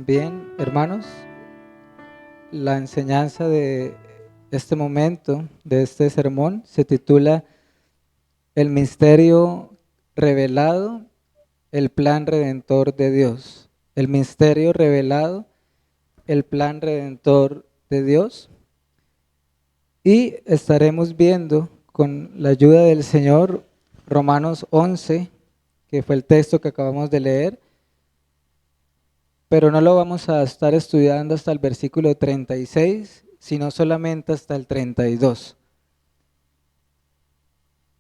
Bien, hermanos, la enseñanza de este momento, de este sermón, se titula El misterio revelado, el plan redentor de Dios. El misterio revelado, el plan redentor de Dios. Y estaremos viendo con la ayuda del Señor Romanos 11, que fue el texto que acabamos de leer, pero no lo vamos a estar estudiando hasta el versículo 36, sino solamente hasta el 32.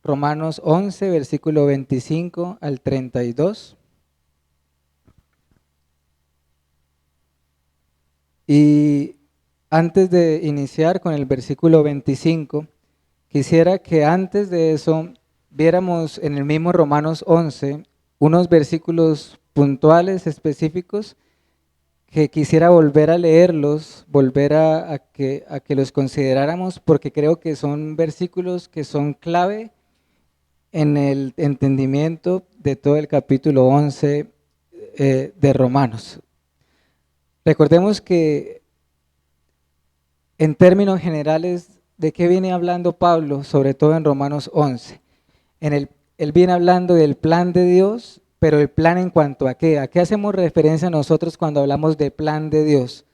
Romanos 11, versículo 25 al 32. Y antes de iniciar con el versículo 25, quisiera que antes de eso viéramos en el mismo Romanos 11 unos versículos puntuales, específicos, que quisiera volver a leerlos, volver a que los consideráramos, porque creo que son versículos que son clave en el entendimiento de todo el capítulo 11 de Romanos. Recordemos que en términos generales, ¿de qué viene hablando Pablo, sobre todo en Romanos 11? Él viene hablando del plan de Dios, pero el plan en cuanto a qué. ¿A qué hacemos referencia nosotros cuando hablamos de plan de Dios?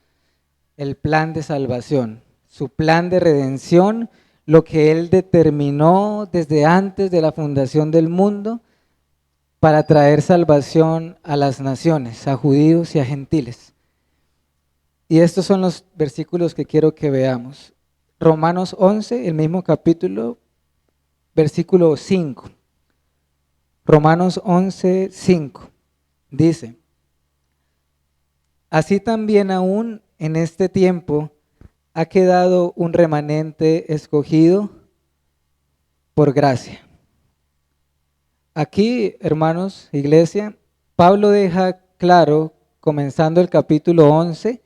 El plan de salvación, su plan de redención, lo que Él determinó desde antes de la fundación del mundo para traer salvación a las naciones, a judíos y a gentiles. Y estos son los versículos que quiero que veamos. Romanos 11, el mismo capítulo, versículo 5. Romanos 11, 5. Dice: así también aún en este tiempo ha quedado un remanente escogido por gracia. Aquí, hermanos, iglesia, Pablo deja claro, comenzando el capítulo 11,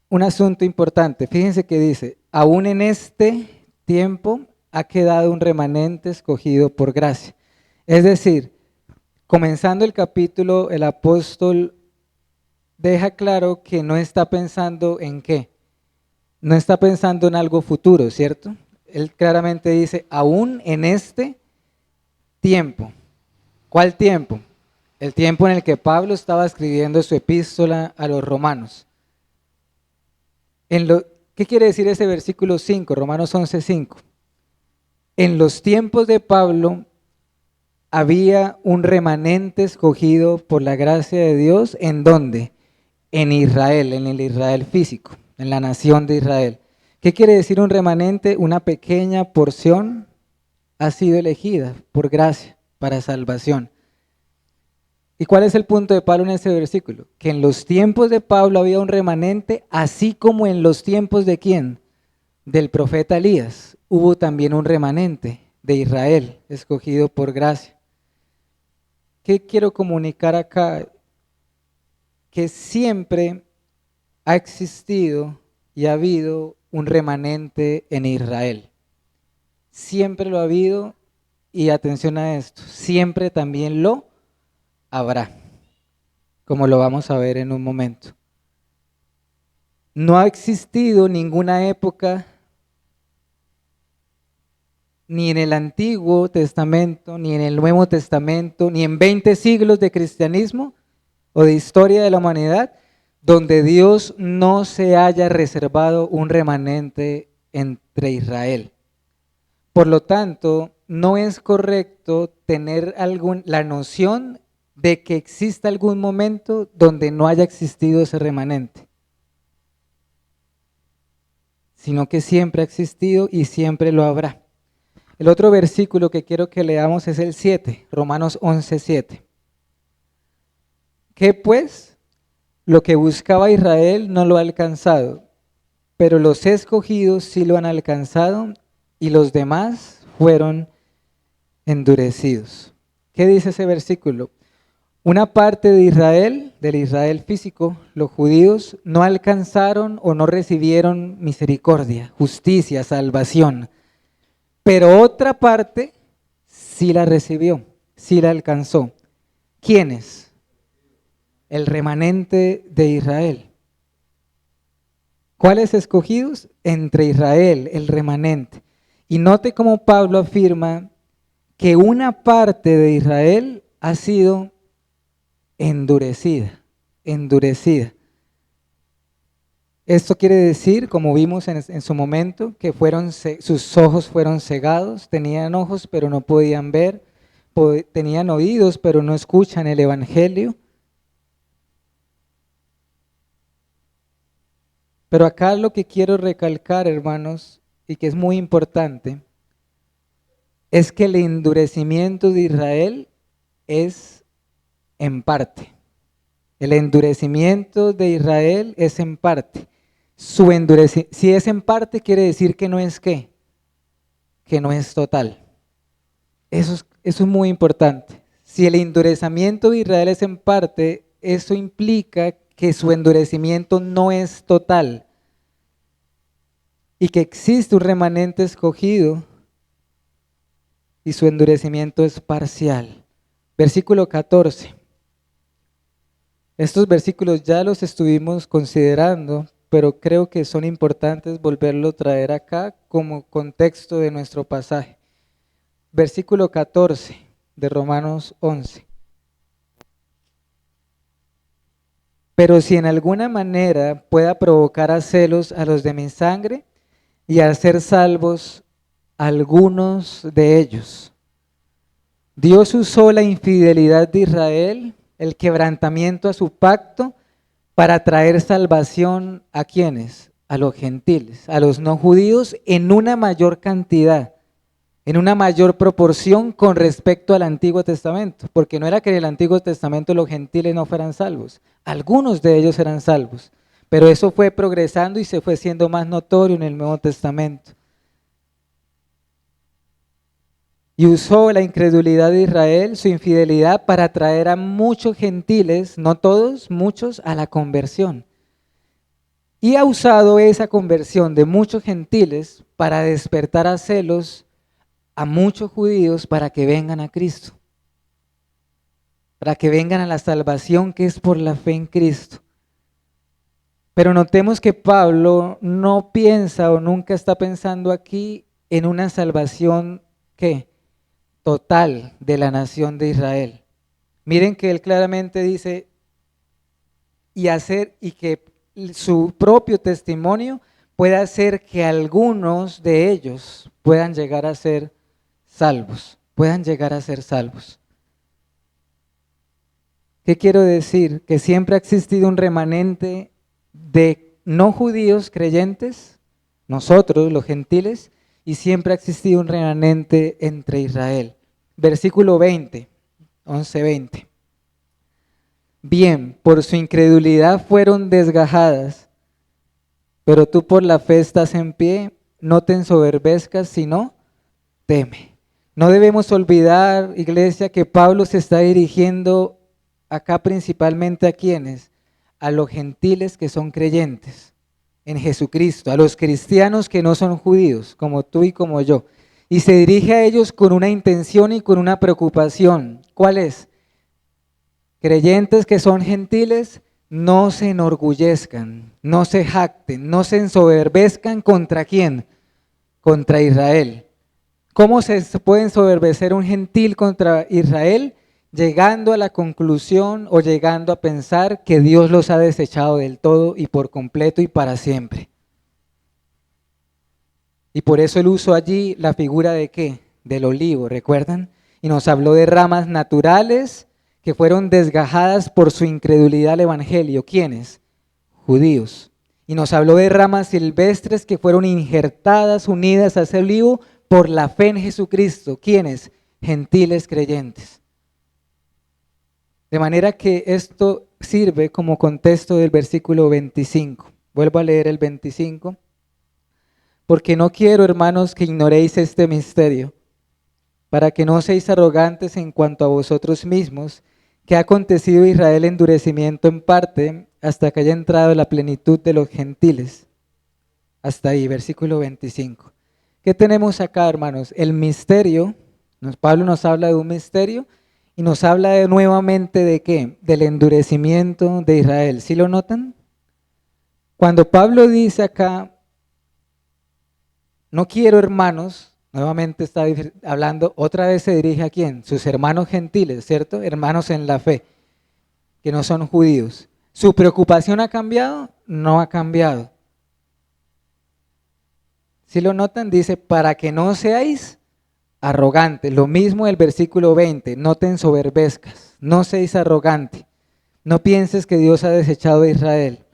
un asunto importante. Fíjense que dice: aún en este tiempo ha quedado un remanente escogido por gracia. Es decir, comenzando el capítulo, el apóstol deja claro que no está pensando en qué. No está pensando en algo futuro, ¿cierto? Él claramente dice: aún en este tiempo. ¿Cuál tiempo? El tiempo en el que Pablo estaba escribiendo su epístola a los romanos. ¿Qué quiere decir ese versículo 5, Romanos 11, 5? En los tiempos de Pablo había un remanente escogido por la gracia de Dios. ¿En dónde? En Israel, en el Israel físico, en la nación de Israel. ¿Qué quiere decir un remanente? Una pequeña porción ha sido elegida por gracia para salvación. ¿Y cuál es el punto de Pablo en ese versículo? Que en los tiempos de Pablo había un remanente, así como en los tiempos de ¿quién? Del profeta Elías. Hubo también un remanente de Israel, escogido por gracia. ¿Qué quiero comunicar acá? Que siempre ha existido y ha habido un remanente en Israel. Siempre lo ha habido, y atención a esto, siempre también lo habrá, como lo vamos a ver en un momento. No ha existido ninguna época, ni en el Antiguo Testamento, ni en el Nuevo Testamento, ni en 20 siglos de cristianismo o de historia de la humanidad, donde Dios no se haya reservado un remanente entre Israel. Por lo tanto, no es correcto tener la noción de que exista algún momento donde no haya existido ese remanente, sino que siempre ha existido y siempre lo habrá. El otro versículo que quiero que leamos es el 7, Romanos 11, 7. ¿Qué pues? Lo que buscaba Israel no lo ha alcanzado, pero los escogidos sí lo han alcanzado y los demás fueron endurecidos. ¿Qué dice ese versículo? Una parte de Israel, del Israel físico, los judíos, no alcanzaron o no recibieron misericordia, justicia, salvación. Pero otra parte sí la recibió, sí la alcanzó. ¿Quiénes? el remanente de Israel. ¿Cuáles escogidos? Entre Israel, el remanente. Y note cómo Pablo afirma que una parte de Israel ha sido endurecida, endurecida. Esto quiere decir, como vimos en su momento, que sus ojos fueron cegados, tenían ojos pero no podían ver, tenían oídos pero no escuchan el evangelio. Pero acá lo que quiero recalcar, hermanos, y que es muy importante, es que el endurecimiento de Israel es en parte. El endurecimiento de Israel es en parte. Si es en parte, quiere decir que no es ¿qué? Que no es total. Eso es muy importante. Si el endurecimiento de Israel es en parte, eso implica que su endurecimiento no es total y que existe un remanente escogido y su endurecimiento es parcial. Versículo 14. Estos versículos ya los estuvimos considerando, pero creo que son importantes volverlo a traer acá como contexto de nuestro pasaje. Versículo 14 de Romanos 11. Pero si en alguna manera pueda provocar a celos a los de mi sangre y a ser salvos algunos de ellos. Dios usó la infidelidad de Israel, el quebrantamiento a su pacto, para traer salvación ¿a quiénes? A los gentiles, a los no judíos, en una mayor cantidad, en una mayor proporción con respecto al Antiguo Testamento, porque no era que en el Antiguo Testamento los gentiles no fueran salvos, algunos de ellos eran salvos, pero eso fue progresando y se fue siendo más notorio en el Nuevo Testamento. Y usó la incredulidad de Israel, su infidelidad, para atraer a muchos gentiles, no todos, muchos, a la conversión. Y ha usado esa conversión de muchos gentiles para despertar a celos a muchos judíos para que vengan a Cristo, para que vengan a la salvación que es por la fe en Cristo. Pero notemos que Pablo no piensa o nunca está pensando aquí en una salvación ¿qué? Total de la nación de Israel. Miren que él claramente dice y que su propio testimonio pueda hacer que algunos de ellos puedan llegar a ser salvos, puedan llegar a ser salvos. ¿Qué quiero decir? Que siempre ha existido un remanente de no judíos creyentes, nosotros los gentiles, y siempre ha existido un remanente entre Israel. Versículo 20, 11-20. Bien, por su incredulidad fueron desgajadas, pero tú por la fe estás en pie, no te ensoberbezcas, sino teme. No debemos olvidar, iglesia, que Pablo se está dirigiendo acá principalmente a quienes, a los gentiles que son creyentes en Jesucristo, a los cristianos que no son judíos, como tú y como yo. Y se dirige a ellos con una intención y con una preocupación. ¿Cuál es? Creyentes que son gentiles, no se enorgullezcan, no se jacten, no se ensoberbezcan ¿contra quién? Contra Israel. ¿Cómo se puede ensoberbecer un gentil contra Israel? Llegando a la conclusión o llegando a pensar que Dios los ha desechado del todo y por completo y para siempre. Y por eso él usó allí la figura de ¿qué? Del olivo, ¿recuerdan? Y nos habló de ramas naturales que fueron desgajadas por su incredulidad al evangelio. ¿Quiénes? Judíos. Y nos habló de ramas silvestres que fueron injertadas, unidas a ese olivo por la fe en Jesucristo. ¿Quiénes? Gentiles creyentes. De manera que esto sirve como contexto del versículo 25. Vuelvo a leer el 25. Porque no quiero, hermanos, que ignoréis este misterio, para que no seáis arrogantes en cuanto a vosotros mismos, que ha acontecido a Israel endurecimiento en parte, hasta que haya entrado la plenitud de los gentiles. Hasta ahí, versículo 25. ¿Qué tenemos acá, hermanos? El misterio, Pablo nos habla de un misterio, y nos habla nuevamente de ¿qué? Del endurecimiento de Israel. ¿Sí lo notan? Cuando Pablo dice acá, no quiero hermanos, nuevamente está hablando, otra vez se dirige a quién, sus hermanos gentiles, ¿cierto? Hermanos en la fe, que no son judíos. ¿Su preocupación ha cambiado? No ha cambiado. Si lo notan, dice, para que no seáis arrogantes. Lo mismo el versículo 20, no te ensoberbezcas, no seáis arrogante, no pienses que Dios ha desechado a Israel.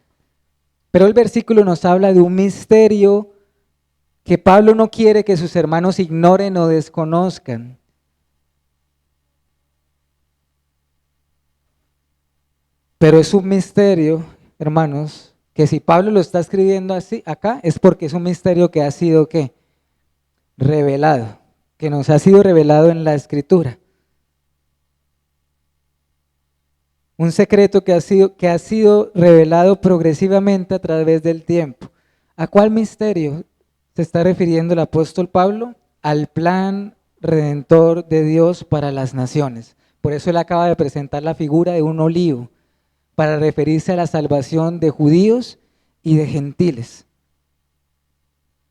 Pero el versículo nos habla de un misterio que Pablo no quiere que sus hermanos ignoren o desconozcan. Pero es un misterio, hermanos, que si Pablo lo está escribiendo así acá, es porque es un misterio que ha sido ¿qué? Revelado, que nos ha sido revelado en la Escritura. Un secreto que ha sido revelado progresivamente a través del tiempo. ¿A cuál misterio se está refiriendo el apóstol Pablo? Al plan redentor de Dios para las naciones. Por eso él acaba de presentar la figura de un olivo, para referirse a la salvación de judíos y de gentiles,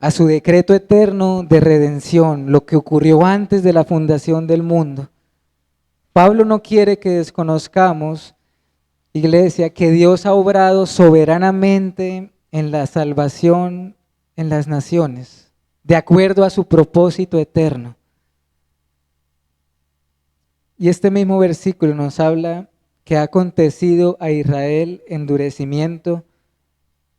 a su decreto eterno de redención, lo que ocurrió antes de la fundación del mundo. Pablo no quiere que desconozcamos, iglesia, que Dios ha obrado soberanamente en la salvación en las naciones, de acuerdo a su propósito eterno. Y este mismo versículo nos habla que ha acontecido a Israel endurecimiento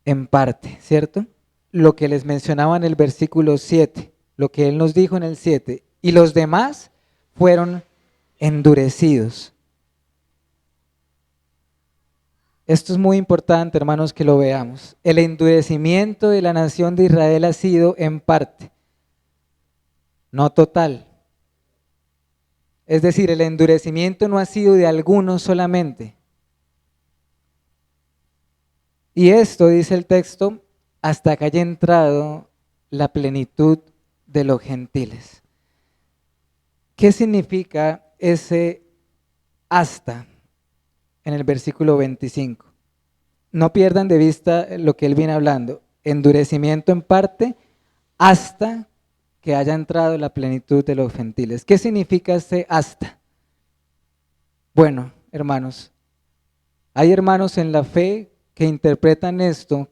en parte, ¿cierto? Lo que les mencionaba en el versículo 7, lo que él nos dijo en el 7, y los demás fueron endurecidos. Esto es muy importante, hermanos, que lo veamos. El endurecimiento de la nación de Israel ha sido en parte, no total. Es decir, el endurecimiento no ha sido de algunos solamente. Y esto, dice el texto, hasta que haya entrado la plenitud de los gentiles. ¿Qué significa ese hasta en el versículo 25? No pierdan de vista lo que él viene hablando. Endurecimiento en parte hasta que haya entrado la plenitud de los gentiles. ¿Qué significa ese hasta? Bueno, hermanos, hay hermanos en la fe que interpretan esto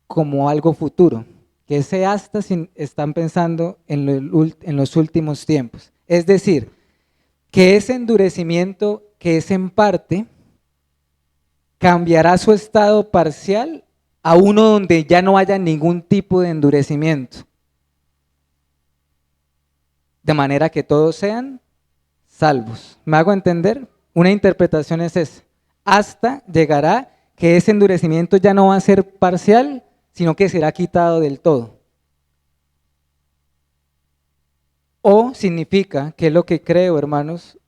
como algo futuro, que ese hasta están pensando en los últimos tiempos. Es decir, que ese endurecimiento que es en parte cambiará su estado parcial a uno donde ya no haya ningún tipo de endurecimiento. De manera que todos sean salvos. ¿Me hago entender? Una interpretación es esa. Hasta llegará que ese endurecimiento ya no va a ser parcial, sino que será quitado del todo. O significa, que es lo que creo, hermanos,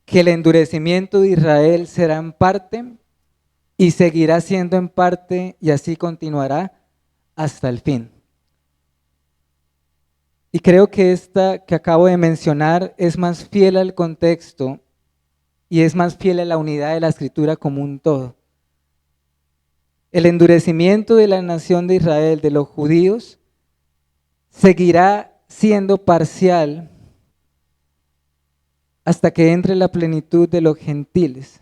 que el endurecimiento de Israel será en parte y seguirá siendo en parte y así continuará hasta el fin. Y creo que esta que acabo de mencionar es más fiel al contexto y es más fiel a la unidad de la Escritura como un todo. El endurecimiento de la nación de Israel, de los judíos, seguirá siendo parcial hasta que entre la plenitud de los gentiles.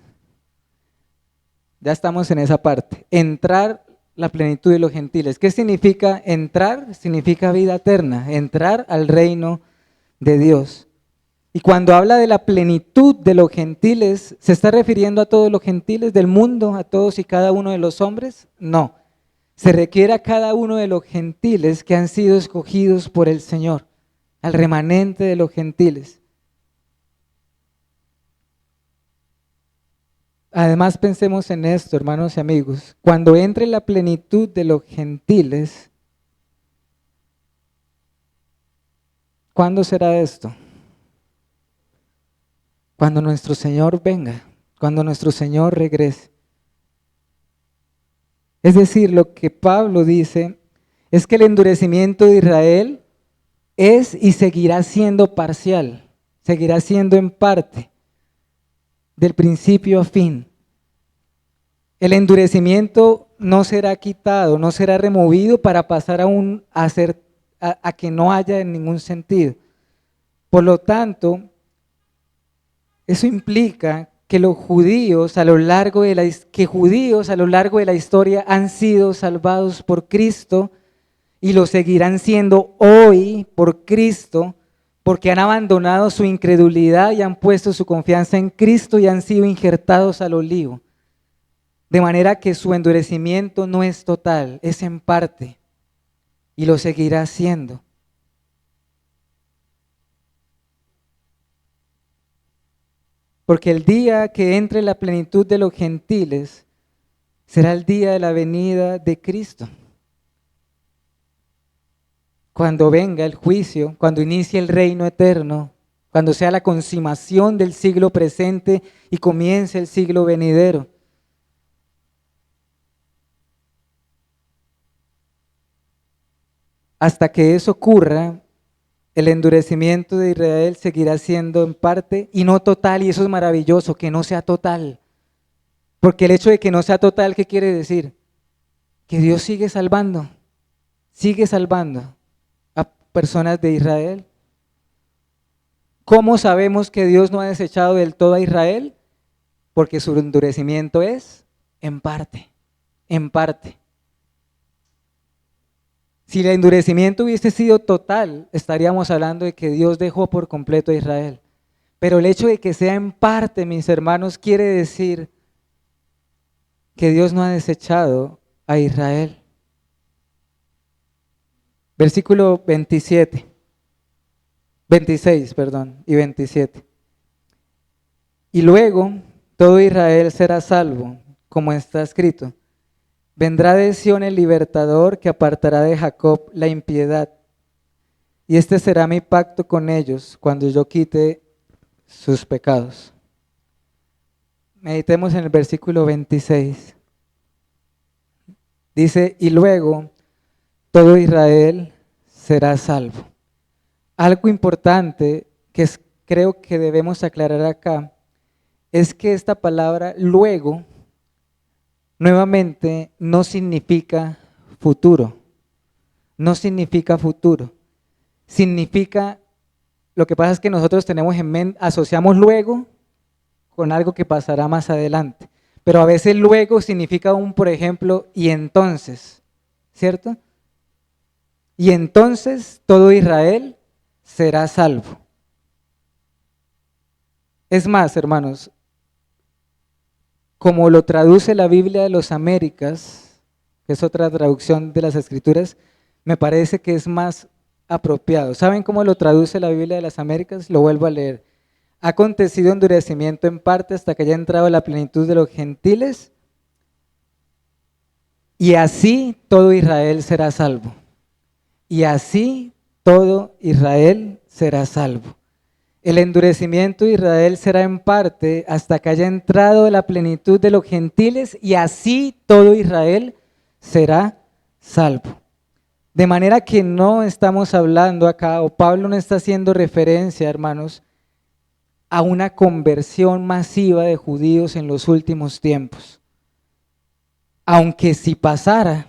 Ya estamos en esa parte. Entrar la plenitud de los gentiles. ¿Qué significa entrar? Significa vida eterna, entrar al reino de Dios. Y cuando habla de la plenitud de los gentiles, ¿se está refiriendo a todos los gentiles del mundo, a todos y cada uno de los hombres? No. Se requiere a cada uno de los gentiles que han sido escogidos por el Señor, al remanente de los gentiles. Además pensemos en esto, hermanos y amigos, cuando entre la plenitud de los gentiles, ¿cuándo será esto? Cuando nuestro Señor venga, cuando nuestro Señor regrese. Es decir, lo que Pablo dice es que el endurecimiento de Israel es y seguirá siendo parcial. seguirá siendo en parte, del principio a fin. El endurecimiento no será quitado, no será removido para pasar a que no haya ningún sentido. Por lo tanto, eso implica que los judíos a lo largo de la historia han sido salvados por Cristo y lo seguirán siendo hoy por Cristo, porque han abandonado su incredulidad y han puesto su confianza en Cristo y han sido injertados al olivo. De manera que su endurecimiento no es total, es en parte, y lo seguirá siendo. Porque el día que entre la plenitud de los gentiles será el día de la venida de Cristo. Cuando venga el juicio, cuando inicie el reino eterno, cuando sea la consumación del siglo presente y comience el siglo venidero. Hasta que eso ocurra, el endurecimiento de Israel seguirá siendo en parte y no total, y eso es maravilloso, que no sea total. Porque el hecho de que no sea total, ¿qué quiere decir? Que Dios sigue salvando a personas de Israel. ¿Cómo sabemos que Dios no ha desechado del todo a Israel? Porque su endurecimiento es en parte, en parte. Si el endurecimiento hubiese sido total, estaríamos hablando de que Dios dejó por completo a Israel. Pero el hecho de que sea en parte, mis hermanos, quiere decir que Dios no ha desechado a Israel. Versículo 26 y 27. Y luego todo Israel será salvo, como está escrito. Vendrá de Sión el libertador que apartará de Jacob la impiedad. Y este será mi pacto con ellos cuando yo quite sus pecados. Meditemos en el versículo 26. Dice, y luego todo Israel será salvo. Algo importante que creo que debemos aclarar acá es que esta palabra luego nuevamente no significa futuro, no significa futuro, significa, lo que pasa es que nosotros tenemos en mente, asociamos luego con algo que pasará más adelante, pero a veces luego significa por ejemplo, y entonces, ¿cierto? Y entonces todo Israel será salvo. Es más, hermanos, como lo traduce la Biblia de las Américas, que es otra traducción de las Escrituras, me parece que es más apropiado. ¿Saben cómo lo traduce la Biblia de las Américas? Lo vuelvo a leer. Ha acontecido endurecimiento en parte hasta que haya entrado la plenitud de los gentiles, y así todo Israel será salvo. Y así todo Israel será salvo. El endurecimiento de Israel será en parte hasta que haya entrado la plenitud de los gentiles y así todo Israel será salvo. De manera que no estamos hablando acá, o Pablo no está haciendo referencia, hermanos, a una conversión masiva de judíos en los últimos tiempos. Aunque si pasara,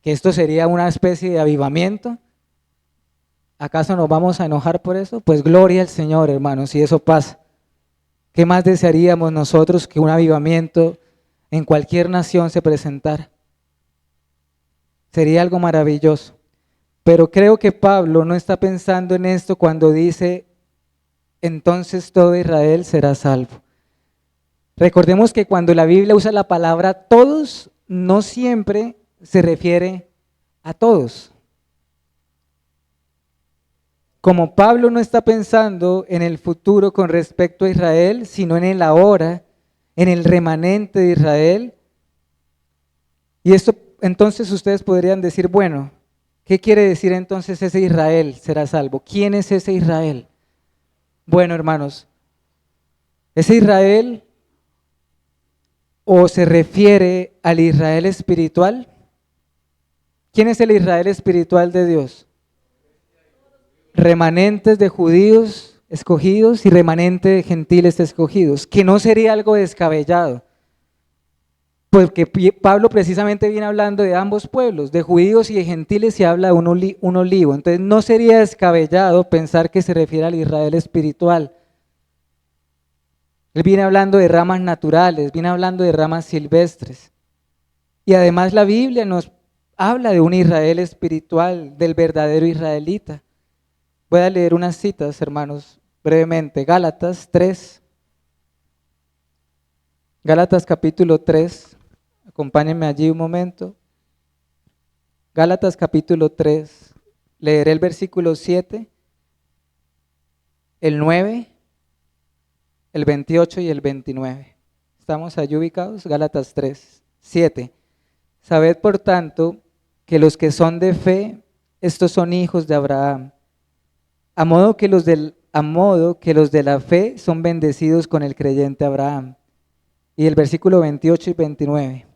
que esto sería una especie de avivamiento, ¿acaso nos vamos a enojar por eso? Pues gloria al Señor, hermanos, si eso pasa. ¿Qué más desearíamos nosotros que un avivamiento en cualquier nación se presentara? Sería algo maravilloso. Pero creo que Pablo no está pensando en esto cuando dice, entonces todo Israel será salvo. Recordemos que cuando la Biblia usa la palabra todos, no siempre se refiere a todos. Como Pablo no está pensando en el futuro con respecto a Israel, sino en el ahora, en el remanente de Israel. Y esto, entonces ustedes podrían decir, bueno, ¿qué quiere decir entonces ese Israel será salvo? ¿Quién es ese Israel? Bueno, hermanos, ese Israel o se refiere al Israel espiritual. ¿Quién es el Israel espiritual de Dios? Remanentes de judíos escogidos y remanente de gentiles escogidos, que no sería algo descabellado, porque Pablo precisamente viene hablando de ambos pueblos, de judíos y de gentiles, y habla de un olivo. Entonces no sería descabellado pensar que se refiere al Israel espiritual. Él viene hablando de ramas naturales, viene hablando de ramas silvestres. Y además la Biblia nos habla de un Israel espiritual, del verdadero israelita. Voy a leer unas citas, hermanos, brevemente. Gálatas 3. Gálatas capítulo 3. Acompáñenme allí un momento. Gálatas capítulo 3. Leeré el versículo 7, el 9, el 28 y el 29. ¿Estamos allí ubicados? Gálatas 3, 7. Sabed por tanto que los que son de fe, estos son hijos de Abraham. A modo que los de la fe son bendecidos con el creyente Abraham. Y el versículo 28 y 29.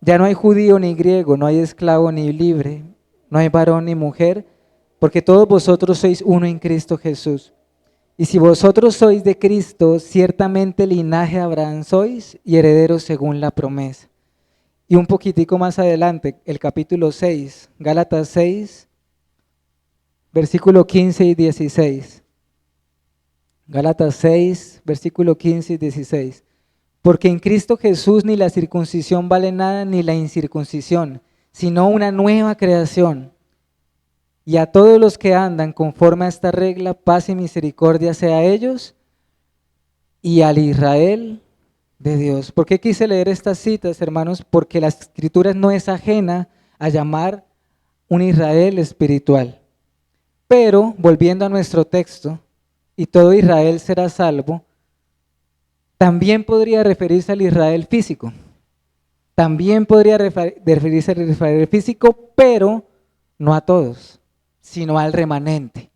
Ya no hay judío ni griego, no hay esclavo ni libre, no hay varón ni mujer, porque todos vosotros sois uno en Cristo Jesús. Y si vosotros sois de Cristo, ciertamente linaje de Abraham sois y herederos según la promesa. Y un poquitico más adelante, el capítulo 6, Gálatas 6, versículo 15 y 16. Gálatas 6, versículo 15 y 16. Porque en Cristo Jesús ni la circuncisión vale nada ni la incircuncisión, sino una nueva creación. Y a todos los que andan conforme a esta regla, paz y misericordia sea a ellos y al Israel de Dios. ¿Por qué quise leer estas citas, hermanos? Porque la Escritura no es ajena a llamar un Israel espiritual. Pero, volviendo a nuestro texto, y todo Israel será salvo, también podría referirse al Israel físico. También podría referirse al Israel físico, pero no a todos, sino al remanente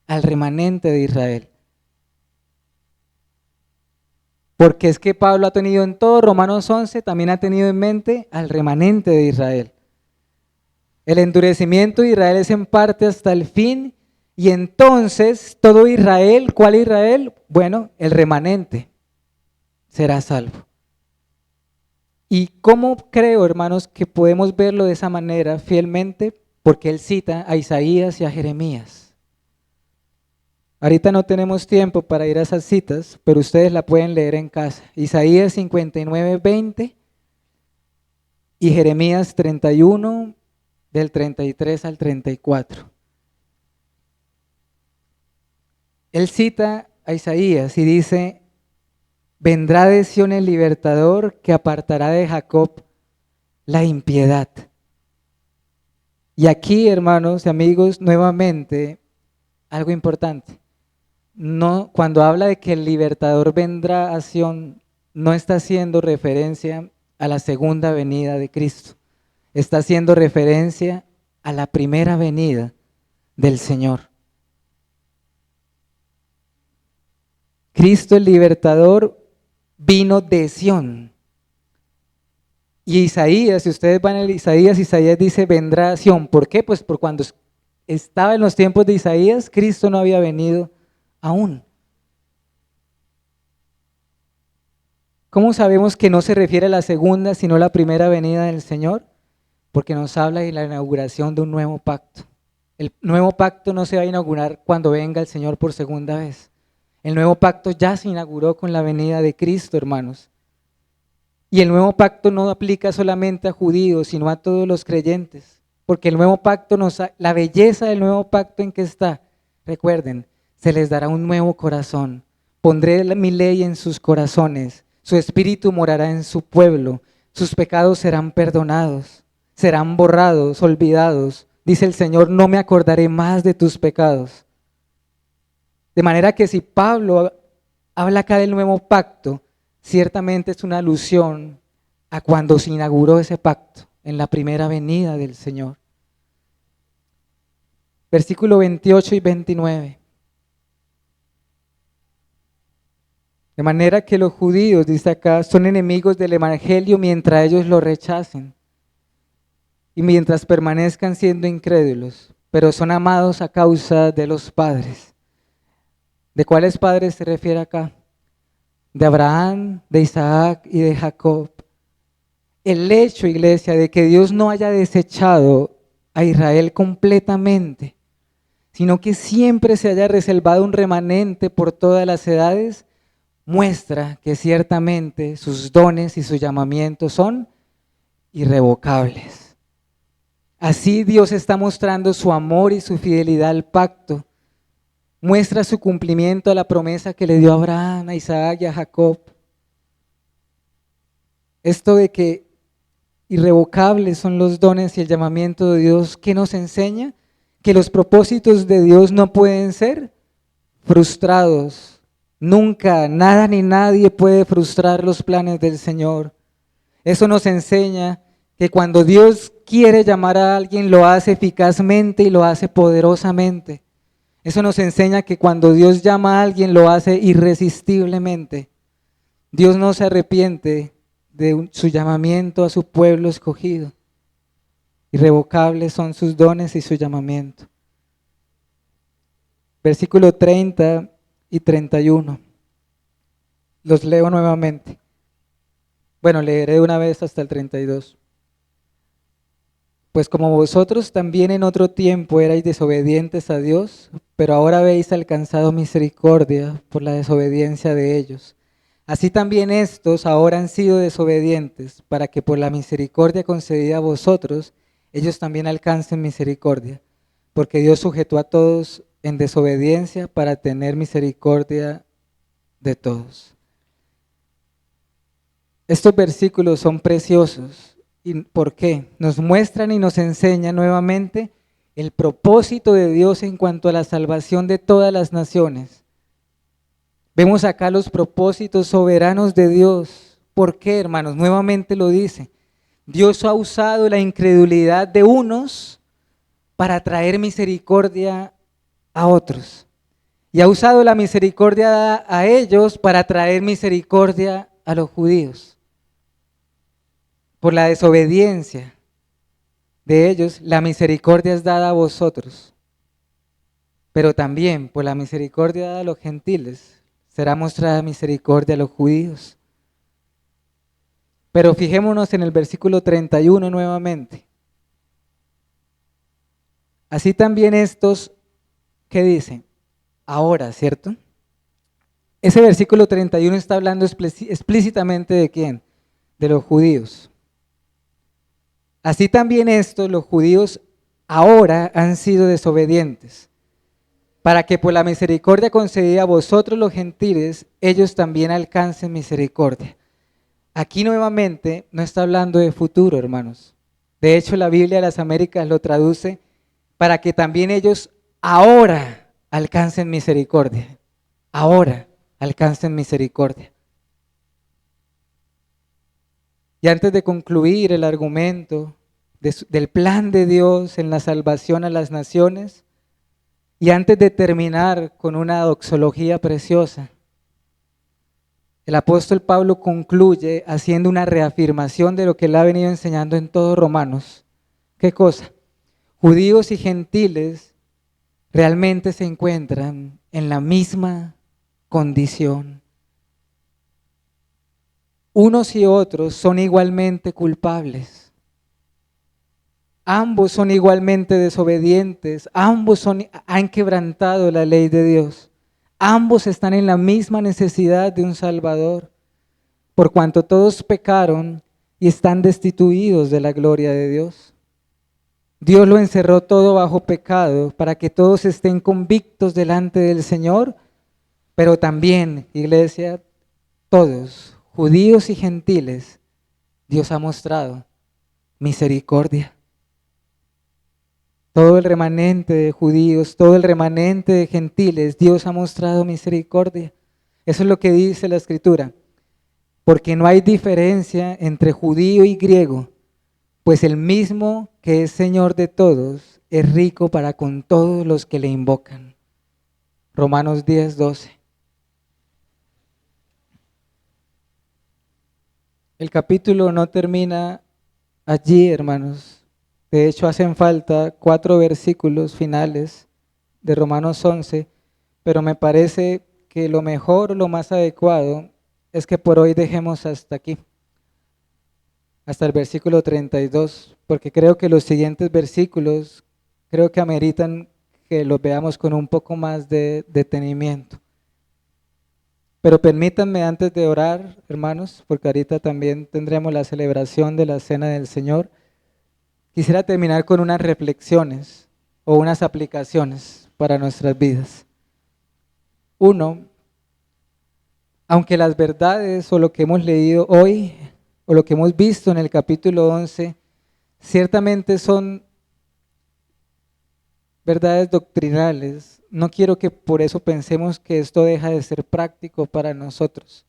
de Israel. Porque es que Pablo ha tenido en todo Romanos 11, también ha tenido en mente al remanente de Israel. El endurecimiento de Israel es en parte hasta el fin, y entonces todo Israel, ¿cuál Israel? Bueno, el remanente será salvo. ¿Y cómo creo, hermanos, que podemos verlo de esa manera fielmente? Porque él cita a Isaías y a Jeremías. Ahorita no tenemos tiempo para ir a esas citas, pero ustedes la pueden leer en casa. Isaías 59, 20 y Jeremías 31, del 33 al 34. Él cita a Isaías y dice: vendrá de Sión el libertador que apartará de Jacob la impiedad. Y aquí, hermanos y amigos, nuevamente, algo importante. No, cuando habla de que el libertador vendrá a Sión, no está haciendo referencia a la segunda venida de Cristo. Está haciendo referencia a la primera venida del Señor. Cristo el libertador vino de Sión. Y Isaías, si ustedes van a Isaías dice vendrá a Sión. ¿Por qué? Pues por cuando estaba en los tiempos de Isaías, Cristo no había venido aún. ¿Cómo sabemos que no se refiere a la segunda, sino a la primera venida del Señor? Porque nos habla de la inauguración de un nuevo pacto. El nuevo pacto no se va a inaugurar cuando venga el Señor por segunda vez. El nuevo pacto ya se inauguró con la venida de Cristo, hermanos. Y el nuevo pacto no aplica solamente a judíos, sino a todos los creyentes. Porque el nuevo pacto la belleza del nuevo pacto en que está, recuerden, se les dará un nuevo corazón. Pondré mi ley en sus corazones, su espíritu morará en su pueblo, sus pecados serán perdonados, serán borrados, olvidados. Dice el Señor, no me acordaré más de tus pecados. De manera que si Pablo habla acá del nuevo pacto, ciertamente es una alusión a cuando se inauguró ese pacto, en la primera venida del Señor. Versículo 28 y 29. De manera que los judíos, dice acá, son enemigos del evangelio mientras ellos lo rechacen y mientras permanezcan siendo incrédulos, pero son amados a causa de los padres. ¿De cuáles padres se refiere acá? De Abraham, de Isaac y de Jacob. El hecho, iglesia, de que Dios no haya desechado a Israel completamente, sino que siempre se haya reservado un remanente por todas las edades, muestra que ciertamente sus dones y sus llamamientos son irrevocables. Así Dios está mostrando su amor y su fidelidad al pacto. Muestra su cumplimiento a la promesa que le dio a Abraham, a Isaac y a Jacob. Esto de que irrevocables son los dones y el llamamiento de Dios, ¿qué nos enseña? Que los propósitos de Dios no pueden ser frustrados. Nunca, nada ni nadie puede frustrar los planes del Señor. Eso nos enseña que cuando Dios quiere llamar a alguien, lo hace eficazmente y lo hace poderosamente. Eso nos enseña que cuando Dios llama a alguien, lo hace irresistiblemente. Dios no se arrepiente de su llamamiento a su pueblo escogido. Irrevocables son sus dones y su llamamiento. Versículo 30 y 31. Los leo nuevamente. Bueno, leeré de una vez hasta el 32. Pues como vosotros también en otro tiempo erais desobedientes a Dios, pero ahora habéis alcanzado misericordia por la desobediencia de ellos. Así también estos ahora han sido desobedientes, para que por la misericordia concedida a vosotros, ellos también alcancen misericordia, porque Dios sujetó a todos en desobediencia para tener misericordia de todos. Estos versículos son preciosos. ¿Y por qué? Nos muestran y nos enseñan nuevamente el propósito de Dios en cuanto a la salvación de todas las naciones. Vemos acá los propósitos soberanos de Dios. ¿Por qué, hermanos? Nuevamente lo dice. Dios ha usado la incredulidad de unos para traer misericordia a otros. Y ha usado la misericordia a ellos para traer misericordia a los judíos. Por la desobediencia de ellos, la misericordia es dada a vosotros. Pero también por la misericordia dada a los gentiles, será mostrada misericordia a los judíos. Pero fijémonos en el versículo 31 nuevamente. Así también estos, ¿qué dicen? Ahora, ¿cierto? Ese versículo 31 está hablando explícitamente ¿de quién? De los judíos. Así también estos, los judíos, ahora han sido desobedientes, para que por la misericordia concedida a vosotros los gentiles, ellos también alcancen misericordia. Aquí nuevamente no está hablando de futuro, hermanos. De hecho, la Biblia de las Américas lo traduce para que también ellos ahora alcancen misericordia. Ahora alcancen misericordia. Y antes de concluir el argumento del plan de Dios en la salvación a las naciones, y antes de terminar con una doxología preciosa, el apóstol Pablo concluye haciendo una reafirmación de lo que él ha venido enseñando en todo Romanos. ¿Qué cosa? Judíos y gentiles realmente se encuentran en la misma condición. Unos y otros son igualmente culpables. Ambos son igualmente desobedientes. Ambos han quebrantado la ley de Dios. Ambos están en la misma necesidad de un Salvador, por cuanto todos pecaron y están destituidos de la gloria de Dios. Dios lo encerró todo bajo pecado para que todos estén convictos delante del Señor, pero también, iglesia, todos, judíos y gentiles, Dios ha mostrado misericordia. Todo el remanente de judíos, todo el remanente de gentiles, Dios ha mostrado misericordia. Eso es lo que dice la Escritura. Porque no hay diferencia entre judío y griego, pues el mismo que es Señor de todos es rico para con todos los que le invocan. Romanos 10:12. El capítulo no termina allí, hermanos. De hecho, hacen falta 4 versículos finales de Romanos 11 pero me parece que lo mejor, lo más adecuado, es que por hoy dejemos hasta aquí, hasta el versículo 32, porque creo que los siguientes versículos, creo que ameritan que los veamos con un poco más de detenimiento. Pero permítanme antes de orar, hermanos, porque ahorita también tendremos la celebración de la Cena del Señor, quisiera terminar con unas reflexiones o unas aplicaciones para nuestras vidas. Uno, aunque las verdades o lo que hemos leído hoy o lo que hemos visto en el capítulo 11 ciertamente son verdades doctrinales, no quiero que por eso pensemos que esto deja de ser práctico para nosotros.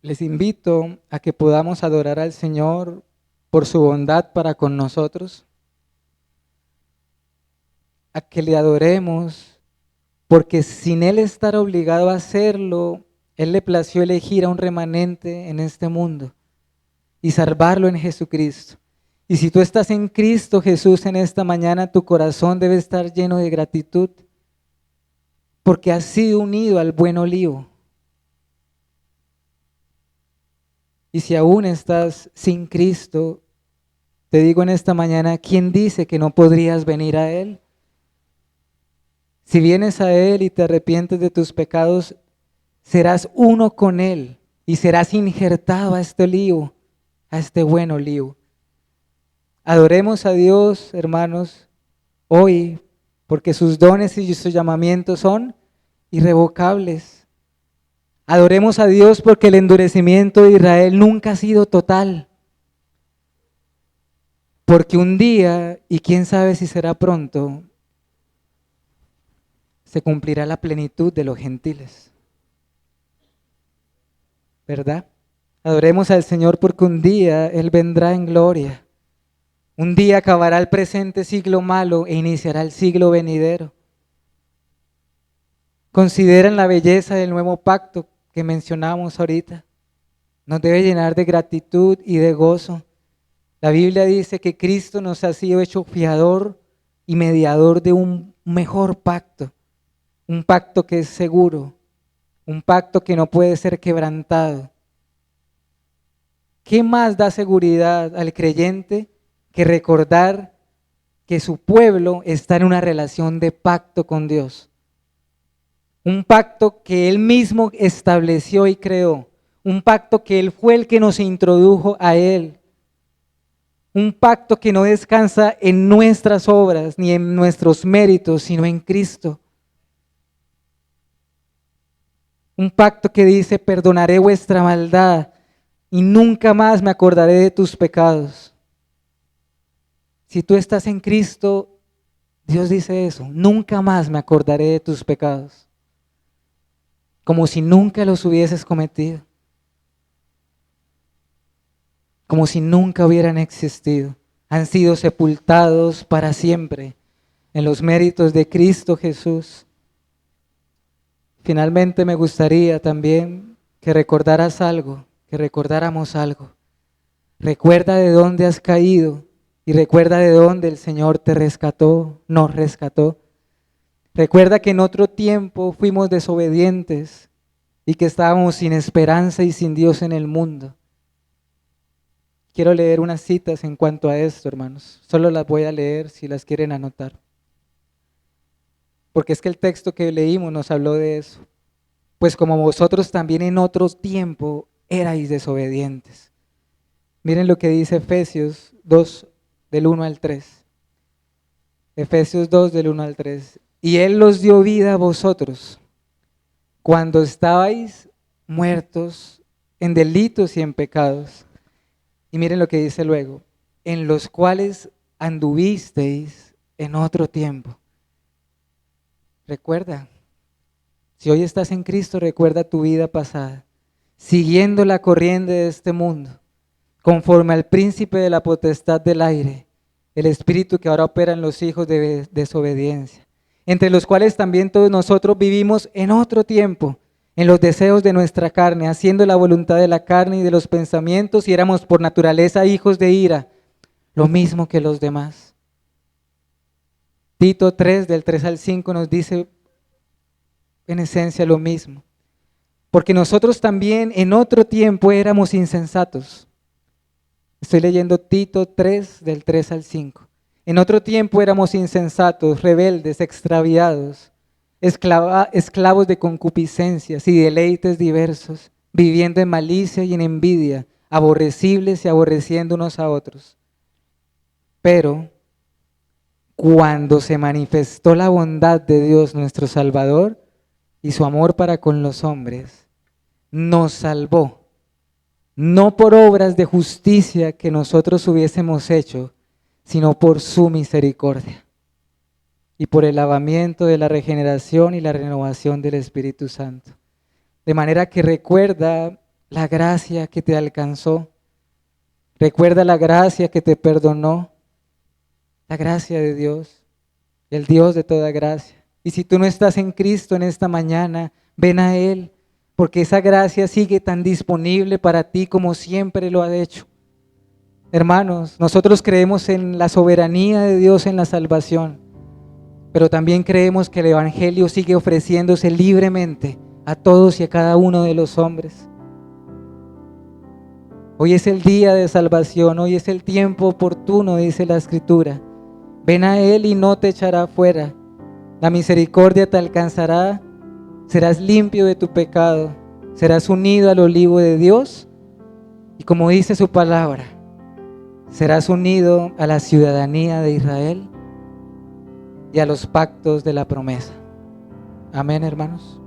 Les invito a que podamos adorar al Señor por su bondad para con nosotros, a que le adoremos, porque sin Él estar obligado a hacerlo, Él le plació elegir a un remanente en este mundo y salvarlo en Jesucristo. Y si tú estás en Cristo Jesús en esta mañana, tu corazón debe estar lleno de gratitud, porque has sido unido al buen olivo. Y si aún estás sin Cristo, te digo en esta mañana, ¿quién dice que no podrías venir a Él? Si vienes a Él y te arrepientes de tus pecados, serás uno con Él y serás injertado a este olivo, a este buen olivo. Adoremos a Dios, hermanos, hoy, porque sus dones y sus llamamientos son irrevocables. Adoremos a Dios porque el endurecimiento de Israel nunca ha sido total. Porque un día, y quién sabe si será pronto, se cumplirá la plenitud de los gentiles. ¿Verdad? Adoremos al Señor porque un día Él vendrá en gloria. Un día acabará el presente siglo malo e iniciará el siglo venidero. Consideren la belleza del nuevo pacto que mencionamos ahorita. Nos debe llenar de gratitud y de gozo. La Biblia dice que Cristo nos ha sido hecho fiador y mediador de un mejor pacto. Un pacto que es seguro, un pacto que no puede ser quebrantado. ¿Qué más da seguridad al creyente que recordar que su pueblo está en una relación de pacto con Dios? Un pacto que Él mismo estableció y creó, un pacto que Él fue el que nos introdujo a Él, un pacto que no descansa en nuestras obras ni en nuestros méritos, sino en Cristo. Un pacto que dice, perdonaré vuestra maldad y nunca más me acordaré de tus pecados. Si tú estás en Cristo, Dios dice eso, nunca más me acordaré de tus pecados. Como si nunca los hubieses cometido. Como si nunca hubieran existido. Han sido sepultados para siempre en los méritos de Cristo Jesús. Finalmente me gustaría también que recordaras algo, que recordáramos algo. Recuerda de dónde has caído y recuerda de dónde el Señor te rescató, nos rescató. Recuerda que en otro tiempo fuimos desobedientes y que estábamos sin esperanza y sin Dios en el mundo. Quiero leer unas citas en cuanto a esto, hermanos. Solo las voy a leer si las quieren anotar. Porque es que el texto que leímos nos habló de eso. Pues como vosotros también en otro tiempo erais desobedientes. Miren lo que dice Efesios 2, del 1 al 3. Efesios 2, del 1 al 3. Y Él los dio vida a vosotros cuando estabais muertos en delitos y en pecados. Y miren lo que dice luego. En los cuales anduvisteis en otro tiempo. Recuerda, si hoy estás en Cristo, recuerda tu vida pasada, siguiendo la corriente de este mundo, conforme al príncipe de la potestad del aire, el espíritu que ahora opera en los hijos de desobediencia, entre los cuales también todos nosotros vivimos en otro tiempo, en los deseos de nuestra carne, haciendo la voluntad de la carne y de los pensamientos, y éramos por naturaleza hijos de ira, lo mismo que los demás. Tito 3, del 3 al 5 nos dice, en esencia lo mismo. Porque nosotros también en otro tiempo éramos insensatos. Estoy leyendo Tito 3, del 3 al 5. En otro tiempo éramos insensatos, rebeldes, extraviados, esclavos de concupiscencias y deleites diversos, viviendo en malicia y en envidia, aborrecibles y aborreciendo unos a otros. Pero cuando se manifestó la bondad de Dios nuestro Salvador y su amor para con los hombres, nos salvó, no por obras de justicia que nosotros hubiésemos hecho, sino por su misericordia y por el lavamiento de la regeneración y la renovación del Espíritu Santo. De manera que recuerda la gracia que te alcanzó, recuerda la gracia que te perdonó, la gracia de Dios, el Dios de toda gracia. Y si tú no estás en Cristo en esta mañana, ven a Él, porque esa gracia sigue tan disponible para ti como siempre lo ha hecho. Hermanos, nosotros creemos en la soberanía de Dios en la salvación, pero también creemos que el Evangelio sigue ofreciéndose libremente a todos y a cada uno de los hombres. Hoy es el día de salvación, hoy es el tiempo oportuno, dice la Escritura. Ven a Él y no te echará fuera. La misericordia te alcanzará, serás limpio de tu pecado, serás unido al olivo de Dios y como dice su palabra, serás unido a la ciudadanía de Israel y a los pactos de la promesa. Amén, hermanos.